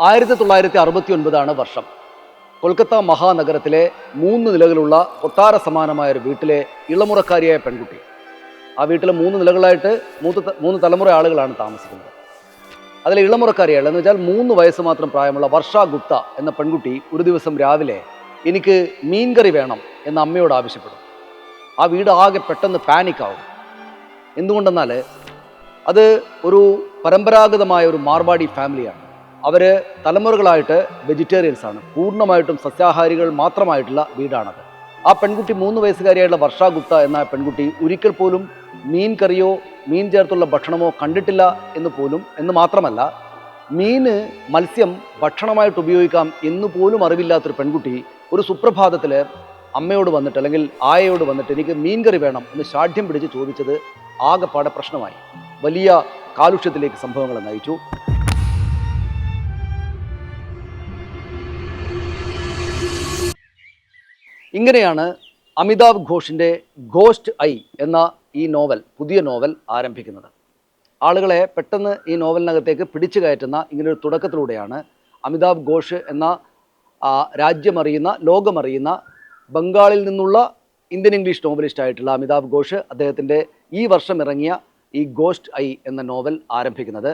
1969 വർഷം. കൊൽക്കത്ത മഹാനഗരത്തിലെ 3 നിലകളുള്ള കൊട്ടാര സമാനമായ ഒരു വീട്ടിലെ ഇളമുറക്കാരിയായ പെൺകുട്ടി. ആ വീട്ടിൽ 3 നിലകളായിട്ട് 3 തലമുറ ആളുകളാണ് താമസിക്കുന്നത്. അതിലെ ഇളമുറക്കാരിയാണ് എന്ന് വെച്ചാൽ 3 വയസ്സ് മാത്രം പ്രായമുള്ള വർഷ ഗുപ്ത എന്ന പെൺകുട്ടി ഒരു ദിവസം രാവിലെ എനിക്ക് മീൻകറി വേണം എന്ന് അമ്മയോട് ആവശ്യപ്പെടും. ആ വീട് ആകെ പെട്ടെന്ന് പാനിക്കാവും. എന്തുകൊണ്ടെന്നാൽ അത് ഒരു പരമ്പരാഗതമായ ഒരു മാർവാടി ഫാമിലിയാണ്. അവർ തലമുറകളായിട്ട് വെജിറ്റേറിയൻസ് ആണ്, പൂർണ്ണമായിട്ടും സസ്യാഹാരികൾ മാത്രമായിട്ടുള്ള വീടാണത്. ആ പെൺകുട്ടി 3 വയസ്സുകാരിയായിട്ടുള്ള വർഷ ഗുപ്ത എന്ന പെൺകുട്ടി ഒരിക്കൽ പോലും മീൻ കറിയോ മീൻ ചേർത്തുള്ള ഭക്ഷണമോ കണ്ടിട്ടില്ല എന്ന് മാത്രമല്ല, മത്സ്യം ഭക്ഷണമായിട്ട് ഉപയോഗിക്കാം എന്ന് പോലും അറിവില്ലാത്തൊരു പെൺകുട്ടി ഒരു സുപ്രഭാതത്തിൽ അമ്മയോട് വന്നിട്ട് അല്ലെങ്കിൽ ആയയോട് വന്നിട്ട് എനിക്ക് മീൻ കറി വേണം എന്ന് ശാഠ്യം പിടിച്ച് ചോദിച്ചത് ആകെപ്പാടെ പ്രശ്നമായി. വലിയ കാലുഷ്യത്തിലേക്ക് സംഭവങ്ങൾ നയിച്ചു. ഇങ്ങനെയാണ് അമിതാവ് ഘോഷിൻ്റെ ഗോസ്റ്റ് ഐ എന്ന ഈ നോവൽ, പുതിയ നോവൽ ആരംഭിക്കുന്നത്. ആളുകളെ പെട്ടെന്ന് ഈ നോവലിനകത്തേക്ക് പിടിച്ചു കയറ്റുന്ന ഇങ്ങനൊരു തുടക്കത്തിലൂടെയാണ് അമിതാവ് ഘോഷ് എന്ന രാജ്യമറിയുന്ന, ലോകമറിയുന്ന, ബംഗാളിൽ നിന്നുള്ള ഇന്ത്യൻ ഇംഗ്ലീഷ് നോവലിസ്റ്റ് ആയിട്ടുള്ള അമിതാവ് ഘോഷ് അദ്ദേഹത്തിൻ്റെ ഈ വർഷം ഇറങ്ങിയ ഈ ഗോസ്റ്റ് ഐ എന്ന നോവൽ ആരംഭിക്കുന്നത്.